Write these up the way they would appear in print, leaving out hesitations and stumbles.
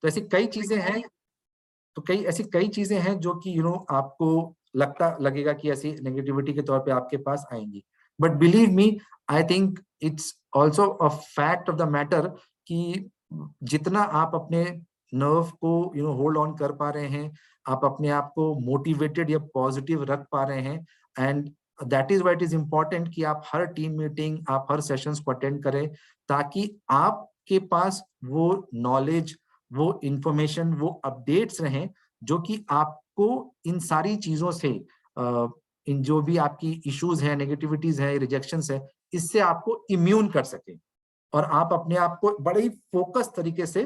तो ऐसी कई चीजें हैं, तो ऐसी कई चीजें हैं जो कि आपको लगेगा कि ऐसी नेगेटिविटी के तौर पे आपके पास आएंगी। But believe me, I think it's also a fact of the matter कि जितना आप अपने नर्व को होल्ड ऑन कर पा रहे हैं, आप अपने आप को मोटिवेटेड या पॉजिटिव रख पा रहे हैं, and that is why it is important कि आप हर टीम मीटिंग, आप हर सेशंस को अटेंड करें, ताकि आपके पास वो नॉलेज, वो इंफॉर्मेशन, वो अपडेट्स रहें जो कि आपको इन सारी चीजों से, इन जो भी आपकी इश्यूज हैं, नेगेटिविटीज है, रिजेक्शंस है, इससे आपको इम्यून कर सके और आप अपने आप को बड़े ही फोकस तरीके से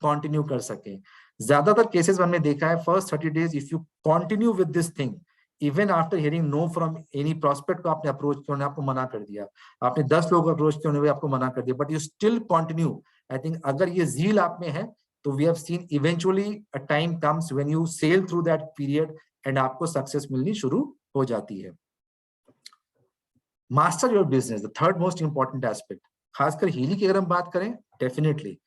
कंटिन्यू कर सके। ज्यादातर केसेस हमने देखा है, first 30 days if you continue with this thing, even after hearing know from any prospect को आपने अप्रोच किया, उन्होंने आपको मना कर दिया, आपने 10 लोगों को अप्रोच किया, उन्होंने आपको मना कर दिया, but you still continue. I think अगर ये जील आप में है, तो we have seen eventually a time comes when you sell through that period and आपको सक्सेस मिलनी शुरू हो जाती है। Master your business, the third most important aspect. खासकर हीली की अगर हम बात करें, डेफिनेटली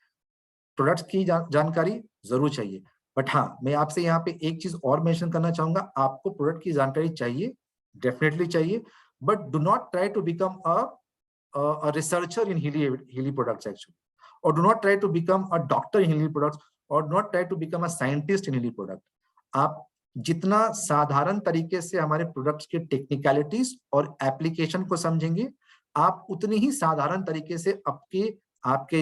प्रोडक्ट्स की जानकारी जरूर चाहिए, बट हाँ, मैं आपसे यहाँ पे एक चीज और मेंशन करना चाहूंगा, आपको प्रोडक्ट की जानकारी चाहिए, डेफिनेटली चाहिए, but do not try to become a researcher in Healy products actually, or do not try to become a doctor in Healy products, or do not try to become a scientist in Healy product. आप जितना साधारण तरीके से हमारे products के technicalities और application को समझेंगे, आप उतनी ही साधारण तरीके से आपके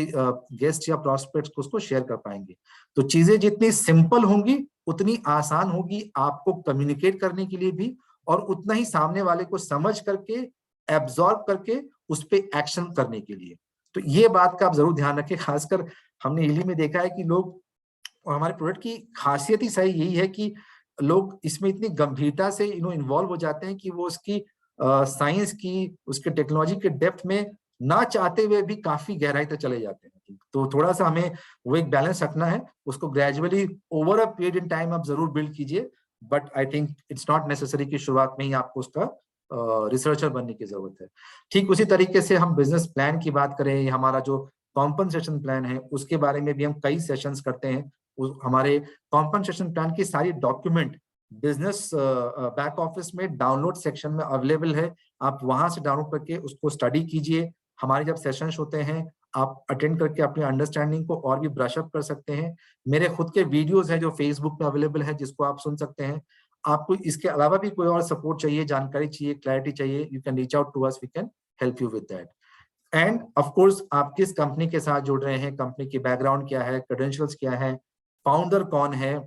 गेस्ट या प्रोस्पेक्ट्स को उसको शेयर कर पाएंगे। तो चीजें जितनी सिंपल होंगी उतनी आसान होगी आपको कम्युनिकेट करने के लिए भी, और उतना ही सामने वाले को समझ करके, एब्जॉर्ब करके उस पर एक्शन करने के लिए। तो ये बात का आप जरूर ध्यान रखें। खासकर हमने हीली में देखा है कि लोग, और हमारे प्रोडक्ट की खासियत ही सही यही है कि लोग इसमें इतनी गंभीरता से इन्वॉल्व हो जाते हैं कि वो उसकी साइंस की, उसके टेक्नोलॉजी के डेप्थ में ना चाहते हुए भी काफी गहराई तक चले जाते हैं। तो थोड़ा सा हमें वो एक बैलेंस रखना है, उसको gradually over a period in time आप जरूर बिल्ड कीजिए, but I think it's not necessary कि शुरुआत में ही आपको उसका रिसर्चर बनने की जरूरत है। ठीक उसी तरीके से हम बिजनेस प्लान की बात करें, हमारा जो कॉम्पनसेशन प्लान है उसके बारे में भी हम कई सेशंस करते हैं। हमारे कॉम्पनसेशन प्लान की सारी डॉक्यूमेंट बिजनेस बैक ऑफिस में डाउनलोड सेक्शन में अवेलेबल है, आप वहां से डाउनलोड करके उसको स्टडी कीजिए। हमारे जब सेशंस होते हैं आप अटेंड करके अपनी अंडरस्टैंडिंग को और भी ब्रश अप कर सकते हैं। मेरे खुद के वीडियोस हैं जो फेसबुक पे अवेलेबल है, जिसको आप सुन सकते हैं। आपको इसके अलावा भी कोई और सपोर्ट चाहिए, जानकारी चाहिए, क्लैरिटी चाहिए, you can reach out to us, we can help you with that. End of course आप किस कंपनी के साथ जुड़ रहे हैं, कंपनी की बैकग्राउंड क्या है, क्रेडेंशियल्स क्या है, फाउंडर कौन है,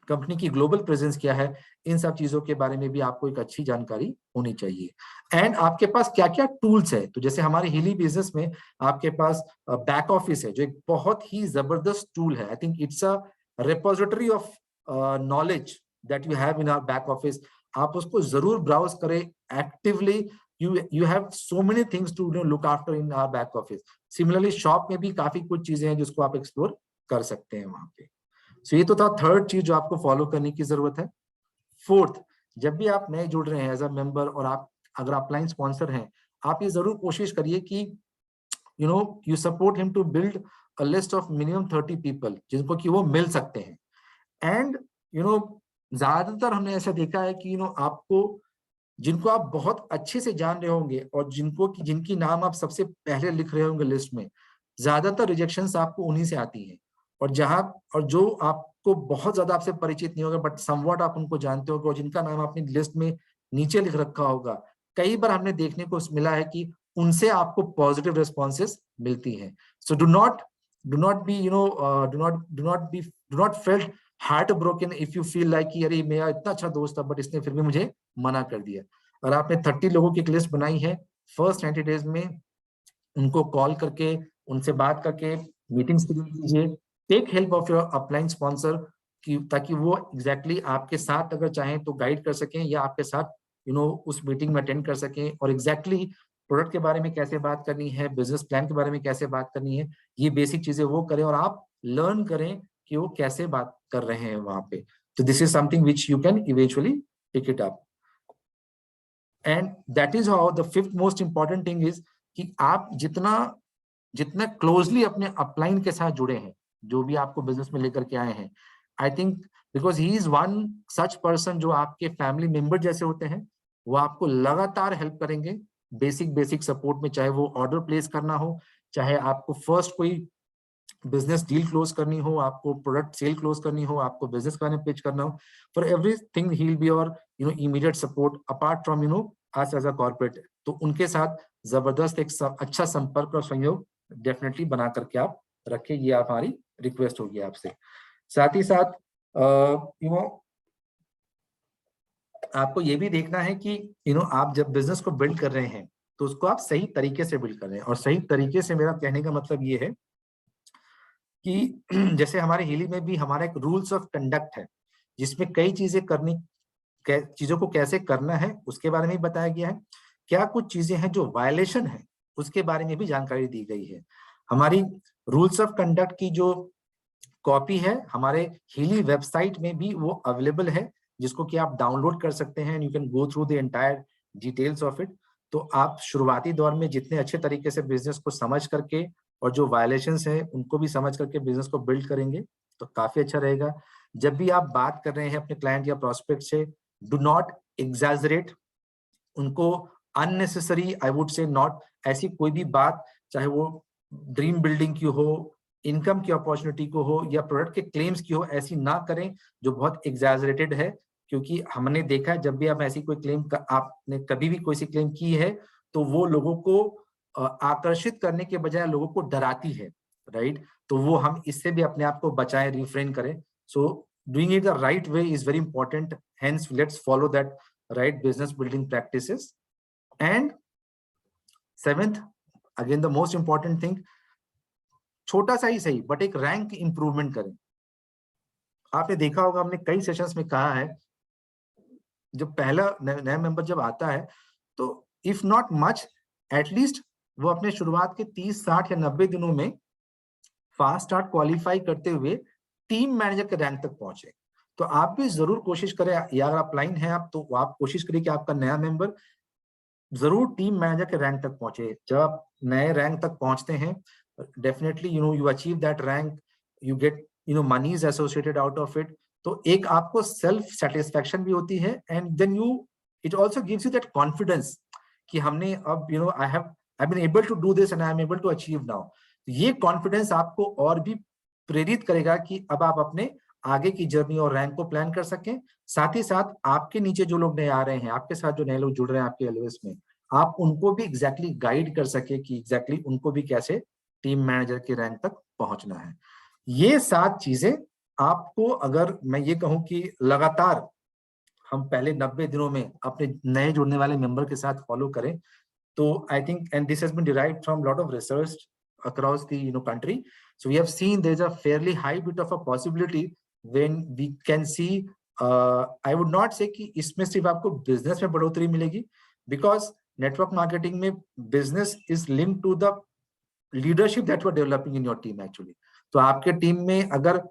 कंपनी की ग्लोबल प्रेजेंस क्या है, इन सब चीजों के बारे में भी आपको एक अच्छी जानकारी होनी चाहिए। एंड आपके पास क्या क्या टूल्स है, तो जैसे हमारे हीली बिजनेस में आपके पास बैक ऑफिस है जो एक बहुत ही जबरदस्त टूल है। I think it's a repository of knowledge that you have in our back office. आप उसको जरूर ब्राउज करें actively. you have so many things to look after in our back office. Similarly shop में भी काफी कुछ चीजें हैं जिसको आप एक्सप्लोर कर सकते हैं वहां पे। So ये तो था थर्ड चीज जो आपको फॉलो करने की जरूरत है। फोर्थ, जब भी आप नए जुड़ रहे हैं एज अ मेंबर, और आप अगर अपलाइन स्पॉन्सर हैं, आप ये जरूर कोशिश करिए कि you support him to build a list of minimum 30 people जिनको कि वो मिल सकते हैं। एंड ज्यादातर हमने ऐसा देखा है कि आपको जिनको आप बहुत अच्छे से जान रहे होंगे और जिनकी नाम आप सबसे पहले लिख रहे होंगे लिस्ट में, ज्यादातर रिजेक्शंस आपको उन्हीं से आती हैं। और जो आपको बहुत ज्यादा आपसे परिचित नहीं होगा बट समवॉट आप उनको जानते होगे, और जिनका नाम आपने लिस्ट में नीचे लिख रखा होगा, कई बार हमने देखने को मिला है कि उनसे आपको पॉजिटिव रिस्पॉन्सेस मिलती हैं। So do not felt heart broken if you feel like कि अरे मेरा इतना अच्छा दोस्त था बट इसने फिर भी मुझे मना कर दिया। और आपने 30 लोगों की एक लिस्ट बनाई है, फर्स्ट 90 डेज में उनको कॉल करके, उनसे बात करके मीटिंग शेड्यूल कीजिए। Take help of your upline sponsor की, ताकि वो एग्जैक्टली आपके साथ अगर चाहें तो गाइड कर सकें, या आपके साथ उस मीटिंग में अटेंड कर सकें, और एग्जैक्टली प्रोडक्ट के बारे में कैसे बात करनी है, बिजनेस प्लान के बारे में कैसे बात करनी है, ये बेसिक चीजें वो करें और आप लर्न करें कि वो कैसे बात कर रहे हैं वहां पे। तो this is something which you can eventually pick it up. And that is how the fifth most important thing is कि आप जितना क्लोजली अपने अपलाइन के साथ जुड़े हैं, जो भी आपको बिजनेस में लेकर के आए हैं, I think because he is one such person जो आपके फैमिली मेंबर जैसे होते हैं, वो आपको लगातार हेल्प करेंगे बेसिक सपोर्ट में, चाहे वो ऑर्डर प्लेस करना हो, चाहे आपको फर्स्ट कोई बिजनेस डील क्लोज करनी हो, आपको प्रोडक्ट सेल क्लोज करनी हो, आपको बिजनेस का पिच करना हो, for everything he will be your immediate support apart from us as a corporate. तो उनके साथ जबरदस्त एक अच्छा संपर्क और सहयोग डेफिनेटली बना करके आप रखें, ये हमारी रिक्वेस्ट होगी आपसे। साथ ही साथ आपको ये भी देखना है कि आप जब बिजनेस को बिल्ड कर रहे हैं तो उसको आप सही तरीके से बिल्ड कर रहे हैं। और सही तरीके से मेरा कहने का मतलब ये है कि जैसे हमारे हीली में भी हमारा एक रूल्स ऑफ कंडक्ट है, जिसमें कई चीजों को कैसे करना है उसके बारे में बताया गया है। क्या कुछ चीजें हैं जो वायलेशन है उसके बारे में भी जानकारी दी गई है। हमारी रूल्स ऑफ कंडक्ट की जो कॉपी है हमारे हीली वेबसाइट में भी वो अवेलेबल है, जिसको कि आप डाउनलोड कर सकते हैं, you can go through the entire details of it. तो आप शुरुआती दौर में जितने अच्छे तरीके से बिजनेस को समझ करके और जो वायलेशंस है उनको भी समझ करके बिजनेस को बिल्ड करेंगे तो काफी अच्छा रहेगा। जब भी आप बात कर रहे हैं अपने क्लाइंट या प्रोस्पेक्ट से, डू नॉट एग्जैजरेट उनको, unnecessary I would say not, ऐसी कोई भी बात चाहे वो ड्रीम बिल्डिंग की हो, इनकम की अपॉर्चुनिटी को हो या प्रोडक्ट के क्लेम्स की हो, ऐसी ना करें जो बहुत एग्जैजरेटेड है। क्योंकि हमने देखा है जब भी आप ऐसी कोई क्लेम आपने कभी भी कोई सी क्लेम की है तो वो लोगों को आकर्षित करने के बजाय लोगों को डराती है, राइट। तो वो हम इससे भी अपने आप को बचाएं, रिफ्रेन करें। So doing it the right way is very important, hence let's follow that right business building practices. And seventh, again the most important thing, छोटा सा ही सही बट एक रैंक इंप्रूवमेंट करें। आपने देखा होगा हमने कई सेशंस में कहा है, जब पहला नया मेंबर जब आता है तो इफ नॉट मच एटलीस्ट वो अपने शुरुआत के 30, 60 या 90 दिनों में फास्ट स्टार्ट क्वालिफाई करते हुए टीम मैनेजर के रैंक तक पहुंचे। तो आप भी जरूर कोशिश करें, या अगर आप लाइन है आप तो आप कोशिश करिए कि आपका नया मेंबर जरूर टीम मैनेजर के रैंक तक पहुंचे। जब आप नए रैंक तक पहुंचते हैं definitely you achieve that rank, you get monies associated out of it. तो एक आपको सेल्फ सेटिस्फैक्शन भी होती है and then it also gives you that confidence कि हमने अब I been able to do this and I am able to achieve now. ये कॉन्फिडेंस आपको और भी प्रेरित करेगा कि अब आप अपने आगे की जर्नी और रैंक को प्लान कर सकें। साथ ही साथ आपके नीचे जो लोग नए आ रहे हैं, आपके साथ जो नए लोग जुड़ रहे हैं आपके एलओएस में, आप उनको भी एग्जैक्टली गाइड कर सके कि एग्जैक्टली उनको भी कैसे टीम मैनेजर के रैंक तक पहुंचना है। ये 7 चीजें आपको, अगर मैं ये कहूं कि लगातार हम पहले 90 दिनों में अपने नए जुड़ने वाले मेंबर के साथ फॉलो करें तो I think, and this has been derived from lot of research across the country, so we have seen there's a fairly high bit of a possibility when we can see I would not say कि इसमें सिर्फ आपको business में बढ़ोतरी मिलेगी, because network marketing में business is link to the leadership that you are developing in your team actually. तो आपके टीम में अगर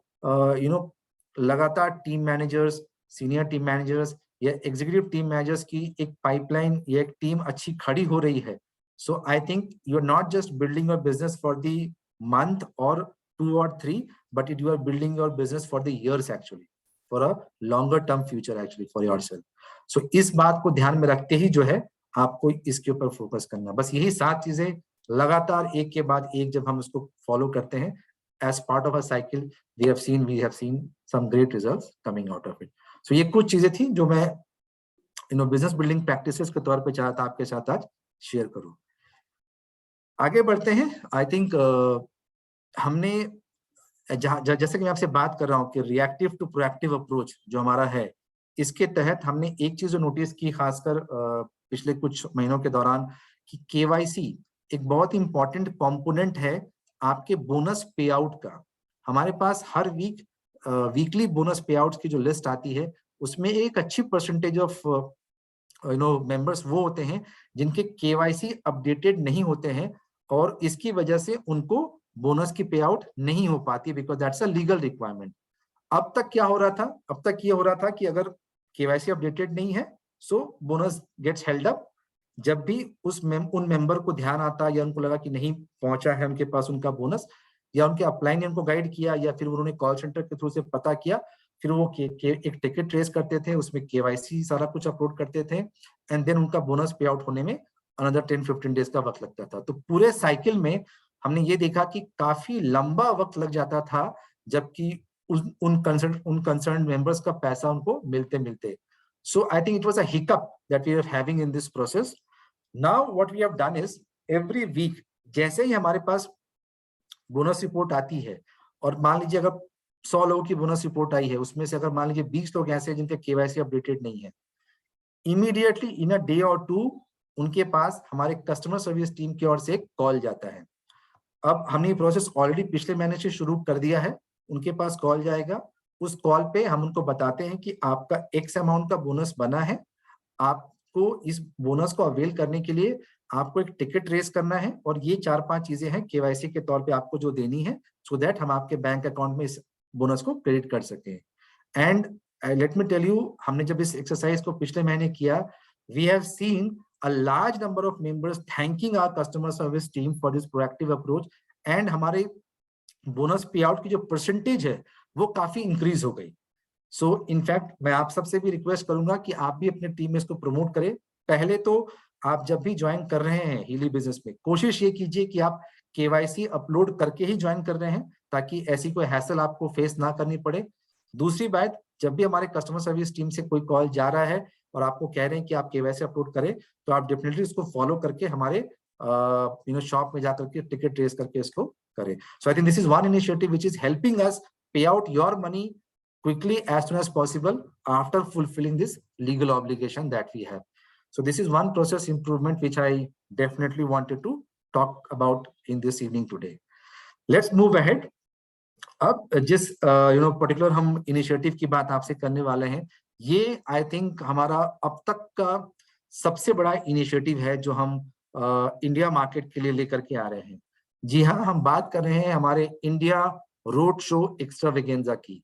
लगातार team managers, senior team managers या एग्जीक्यूटिव टीम मैनेजर्स की एक पाइपलाइन या एक टीम अच्छी खड़ी हो रही है, so I think you're not just building your business for the month or 2 or 3, but you are building your business for the years actually, for a longer term future actually for yourself. So इस बात को ध्यान में रखते ही जो है आपको इसके ऊपर फोकस करना। बस यही 7 चीजें लगातार एक के बाद एक जब हम उसको फॉलो करते हैं as part of a cycle, we have seen some great results coming out of it. So ये कुछ चीजें थी जो मैं बिजनेस बिल्डिंग प्रैक्टिसेस के तौर पे चाहता आपके साथ आज शेयर करूं। आगे बढ़ते हैं। आई थिंक हमने जैसे कि मैं आपसे बात कर रहा हूं कि रिएक्टिव टू प्रोएक्टिव अप्रोच जो हमारा है, इसके तहत हमने एक चीज जो नोटिस की खासकर पिछले कुछ महीनों के दौरान कि केवाईसी एक बहुत इंपॉर्टेंट कंपोनेंट है आपके बोनस पे आउट का। हमारे पास हर वीकली बोनस पे आउट की जो लिस्ट आती है उसमें एक अच्छी परसेंटेज ऑफ मेंबर्स वो होते हैं जिनके केवाईसी अपडेटेड नहीं होते हैं और इसकी वजह से उनको बोनस की पे आउट नहीं हो पाती, because that's a legal requirement. अब तक क्या हो रहा था, अब तक ये हो रहा था कि अगर केवाईसी अपडेटेड नहीं है so bonus gets held up. जब भी उन मेंबर को ध्यान आता या उनको लगा कि नहीं पहुंचा है उनके पास उनका बोनस, या उनके अपलाइन ने उनको गाइड किया, या फिर उन्होंने कॉल सेंटर के थ्रू से पता किया, फिर वो एक टिकट ट्रेस करते थे, उसमें केवाईसी सारा कुछ अपलोड करते थे, एंड देन उनका बोनस पे आउट होने में अनदर 10-15 डेज का वक्त लगता था। तो पूरे साइकिल में हमने ये देखा कि काफी लंबा वक्त लग जाता था, जबकि उन कंसर्न मेंबर्स का पैसा उनको मिलते मिलते। So I think it was a hiccup that we are having in this process. Now what we have done is, every week जैसे ही हमारे पास बोनस रिपोर्ट आती है, और मान लीजिए अगर 100 लोगों की बोनस रिपोर्ट आई है, उसमें से अगर मान लीजिए 20 लोग ऐसे हैं जिनके केवाईसी अपडेटेड नहीं है, इमीडिएटली इन अ डे और 2 उनके पास हमारे कस्टमर सर्विस टीम की ओर से एक कॉल जाता है। अब हमने ये प्रोसेस ऑलरेडी पिछले महीने से शुरू कर दिया है। उनके पास कॉल जाएगा, उस कॉल पे हम उनको बताते हैं कि आपका एक्स अमाउंट का बोनस बना है, आपको इस बोनस को अवेल करने के लिए आपको एक टिकट रेस करना है, और ये 4-5 चीजें हैं केवाईसी के तौर पे आपको जो देनी है, सो दैट हम आपके बैंक अकाउंट में इस बोनस को क्रेडिट कर सकें। And let me tell you, हमने जब इस एक्सरसाइज को पिछले महीने किया, we have seen a large number of members thanking our customer service team for this proactive approach, and हमारे बोनस पे आउट की जो परसेंटेज है वो काफी इंक्रीज हो गई। सो इनफैक्ट मैं आप सबसे भी रिक्वेस्ट करूंगा कि आप भी अपने टीम में इसको प्रमोट करें। पहले तो आप जब भी ज्वाइन कर रहे हैं हीली बिजनेस में, कोशिश ये कीजिए कि आप केवाईसी अपलोड करके ही ज्वाइन कर रहे हैं, ताकि ऐसी कोई हैसल आपको फेस ना करनी पड़े। दूसरी बात, जब भी हमारे कस्टमर सर्विस टीम से कोई कॉल जा रहा है और आपको कह रहे हैं कि आप केवाईसी अपलोड करें, तो आप डेफिनेटली इसको फॉलो करके हमारे शॉप में जाकर के टिकट ट्रेस करके इसको करें। So I think this is one initiative which is helping us pay out your money quickly as soon as possible after fulfilling this legal obligation that we have. So this is one process improvement which I definitely wanted to talk about in this evening today. Let's move ahead. अब जिस particular हम initiative की बात आपसे करने वाले हैं, ये आई थिंक हमारा अब तक का सबसे बड़ा इनिशिएटिव है जो हम इंडिया मार्केट के लिए लेकर के आ रहे हैं। जी हाँ, हम बात कर रहे हैं हमारे इंडिया रोड शो एक्स्ट्रावेगेंजा की।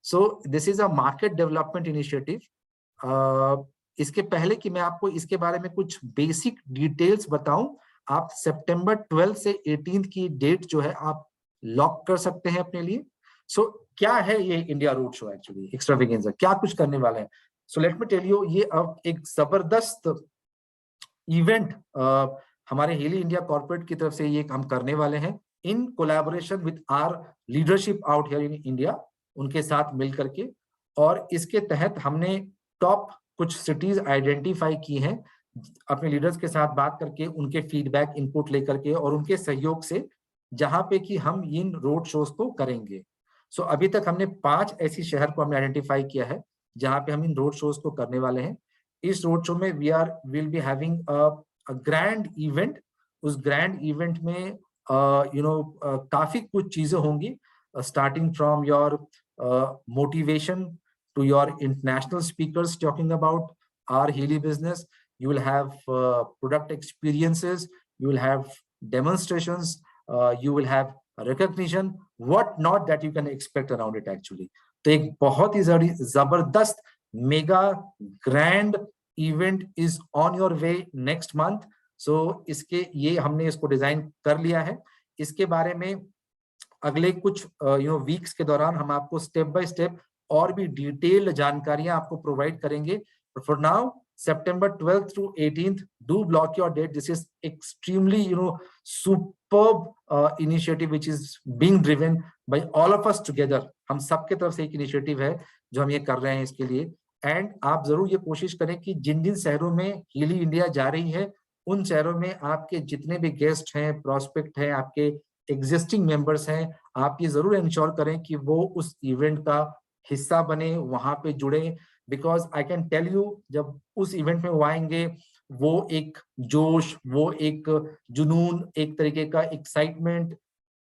So this is a market development initiative. इसके पहले कि मैं आपको इसके बारे में कुछ बेसिक डिटेल्स बताऊं, आप सितंबर 12 से 18 की डेट जो है आप लॉक कर सकते हैं अपने लिए। सो क्या है ये India road show actually extravaganza, क्या कुछ करने वाले हैं? So let me tell you, ये अब एक जबरदस्त इवेंट हमारे हीली इंडिया कॉर्पोरेट की तरफ से ये हम करने वाले हैं in collaboration with our leadership out here in India, उनके साथ मिल करके। और इसके तहत हमने टॉप कुछ सिटीज आइडेंटिफाई की हैं, अपने लीडर्स के साथ बात करके, उनके फीडबैक इनपुट लेकर के और उनके सहयोग से, जहां पे कि हम इन रोड शोज को करेंगे। सो अभी तक हमने 5 ऐसी शहर को हमने आइडेंटिफाई किया है जहां पे हम इन रोड शोज को करने वाले हैं। इस रोड शो में will be having a grand event. उस ग्रैंड इवेंट में काफी कुछ चीजें होंगी, starting from your motivation to your international speakers talking about our Healy business. You will have product experiences, you will have demonstrations, you will have recognition, what not that you can expect around it actually. तो एक बहुत ही जबरदस्त mega grand event is on your way next month. So इसके ये हमने इसको design कर लिया है। इसके बारे में अगले कुछ वीक्स के दौरान हम आपको स्टेप बाय स्टेप और भी डिटेल्ड जानकारियां आपको प्रोवाइड करेंगे। For now September 12th through 18th, do block your date. This is extremely superb initiative which is being driven by all of us together. हम सबके तरफ से एक इनिशिएटिव है जो हम ये कर रहे हैं इसके लिए। एंड आप जरूर ये कोशिश करें कि जिन जिन शहरों में हीली इंडिया जा रही है, उन शहरों में आपके जितने भी गेस्ट हैं, प्रोस्पेक्ट हैं, आपके एग्जिस्टिंग मेंबर्स हैं, आप ये जरूर इंश्योर करें कि वो उस इवेंट का हिस्सा बने, वहां पे जुड़े। Because I can tell you, जब उस इवेंट में वो आएंगे, वो एक जोश, वो एक जुनून, एक तरीके का excitement,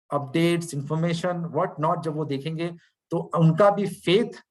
updates, information, what not, जब वो देखेंगे तो उनका भी फेथ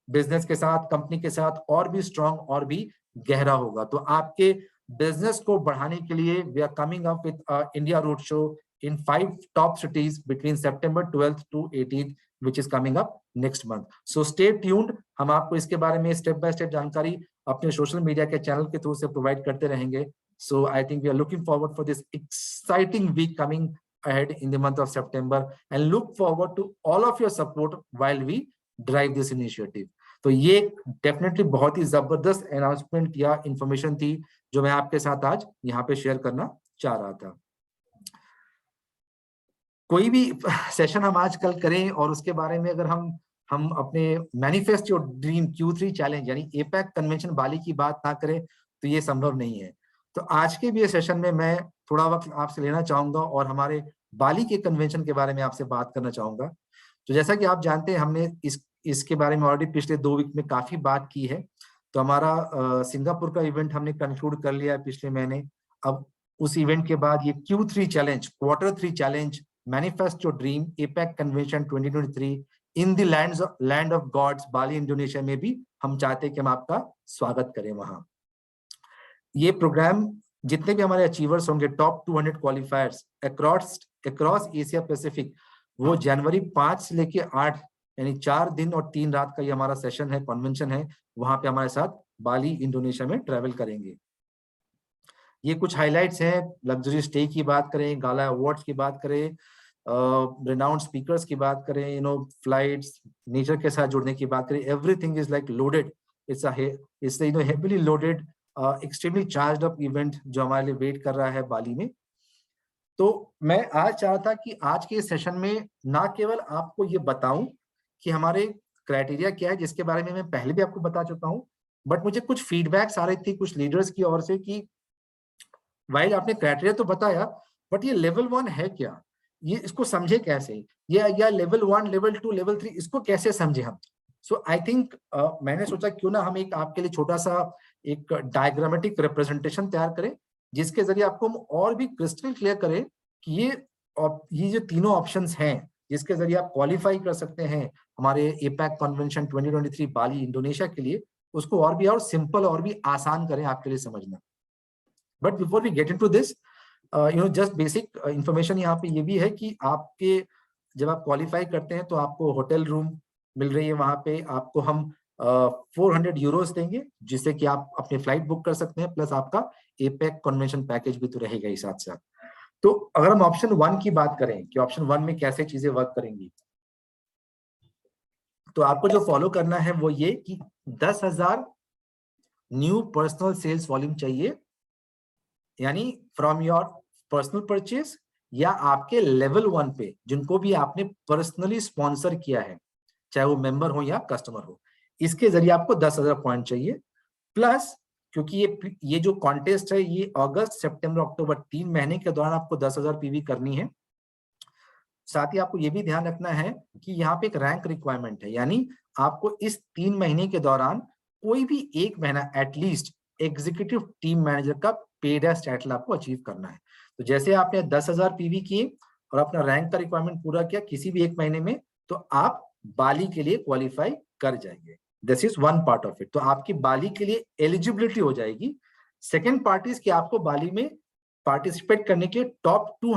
बिजनेस के साथ, कंपनी के साथ और भी स्ट्रांग और भी गहरा होगा। तो आपके बिजनेस को बढ़ाने के लिए we are coming up with India road show in 5 top cities between September 12th to 18th, which is coming up next month. So stay tuned. हम आपको इसके बारे में स्टेप बाय स्टेप जानकारी अपने सोशल मीडिया के चैनल के through से प्रोवाइड करते रहेंगे। So I think we are looking forward for this exciting week coming ahead in the month of September and look forward to all of your support while we drive this initiative. तो ये definitely बहुत ही जबरदस्त announcement या information थी जो मैं आपके साथ आज यहाँ पे शेयर करना चाह रहा था। कोई भी सेशन हम आजकल करें और उसके बारे में अगर हम अपने manifest your dream Q3 challenge यानी एपैक कन्वेंशन बाली की बात ना करें तो ये संभव नहीं है। तो आज के भी सेशन में मैं थोड़ा वक्त आपसे लेना चाहूंगा और हमारे बाली के कन्वेंशन के बारे में आपसे बात करना चाहूंगा। तो जैसा कि आप जानते हैं हमने इसके बारे में ऑलरेडी पिछले 2 वीक में काफी बात की है। तो हमारा सिंगापुर का इवेंट हमने कंक्लूड कर लिया है पिछले महीने। अब उस इवेंट के बाद ये Q3 challenge, Q3 challenge, manifest your dream APAC convention 2023 in the land of gods Bali Indonesia में भी हम चाहते हैं कि हम आपका स्वागत करें वहां। ये प्रोग्राम जितने भी हमारे अचीवर्स होंगे, टॉप 200 क्वालिफायर्स अक्रॉस एशिया पैसिफिक, वो जनवरी 5 से लेके 8 यानी 4 दिन और 3 रात का ये हमारा सेशन है, कन्वेंशन है, वहां पे हमारे साथ बाली इंडोनेशिया में ट्रेवल करेंगे। ये कुछ हाइलाइट्स हैं, लग्जरी स्टे की बात करें, गाला अवार्ड्स की बात करें, रिनाउंड स्पीकर्स की बात करें, फ्लाइट्स, नेचर के साथ जुड़ने की बात करें, everything is like loaded. It's heavily loaded, extremely charged up event जो हमारे लिए वेट कर रहा है बाली में। तो मैं आज चाहता कि आज के सेशन में ना केवल आपको ये बताऊं कि हमारे क्राइटेरिया क्या है, जिसके बारे में मैं पहले भी आपको बता चुका हूं, बट मुझे कुछ फीडबैक्स आ रही थी कुछ लीडर्स की ओर से कि वाइल आपने क्राइटेरिया तो बताया बट ये लेवल 1 है क्या, ये इसको समझे कैसे, ये या लेवल 1, लेवल 2, लेवल 3 इसको कैसे समझे हम। सो आई थिंक मैंने सोचा क्यों ना हम एक आपके लिए छोटा सा एक डायग्रामेटिक रिप्रेजेंटेशन तैयार करें जिसके जरिए आपको हम और भी क्रिस्टल क्लियर करें कि ये जो तीनों ऑप्शंस हैं जिसके जरिए आप क्वालिफाई कर सकते हैं हमारे एपैक कन्वेंशन 2023 बाली इंडोनेशिया के लिए, उसको और भी और सिंपल और भी आसान करें आपके लिए समझना। But before we get into this, just basic information यहाँ पे ये भी है कि आपके जब आप क्वालिफाई करते हैं तो आपको होटल रूम मिल रही है, वहां पे आपको हम 400 यूरोस देंगे जिससे कि आप अपनी फ्लाइट बुक कर सकते हैं, प्लस आपका एपैक कन्वेंशन पैकेज भी तो रहेगा ही साथ साथ। तो अगर हम ऑप्शन 1 की बात करें कि ऑप्शन 1 में कैसे चीजें वर्क करेंगी, तो आपको जो फॉलो करना है वो ये कि 10,000 न्यू पर्सनल सेल्स वॉल्यूम चाहिए, यानी फ्रॉम योर पर्सनल परचेज या आपके लेवल 1 पे जिनको भी आपने पर्सनली स्पॉन्सर किया है, चाहे वो मेंबर हो या कस्टमर हो, इसके जरिए आपको 10,000 पॉइंट चाहिए। प्लस क्योंकि ये जो कॉन्टेस्ट है ये अगस्त, सितंबर, अक्टूबर 3 महीने के दौरान आपको 10,000 पीवी करनी है। साथ ही आपको ये भी ध्यान रखना है कि यहाँ पे एक रैंक रिक्वायरमेंट है, यानी आपको इस 3 महीने के दौरान कोई भी एक महीना एटलीस्ट एग्जीक्यूटिव टीम मैनेजर का पेड टाइटल आपको अचीव करना है। तो जैसे आपने 10,000 पीवी किए और अपना रैंक का रिक्वायरमेंट पूरा किया किसी भी एक महीने में, तो आप बाली के लिए क्वालिफाई कर जाएंगे। This is one part of it, तो आपकी बाली के लिए एलिजिबिलिटी हो जाएगी। सेकेंड पार्ट इज कि आपको बाली में पार्टिसिपेट करने के लिए टॉप 200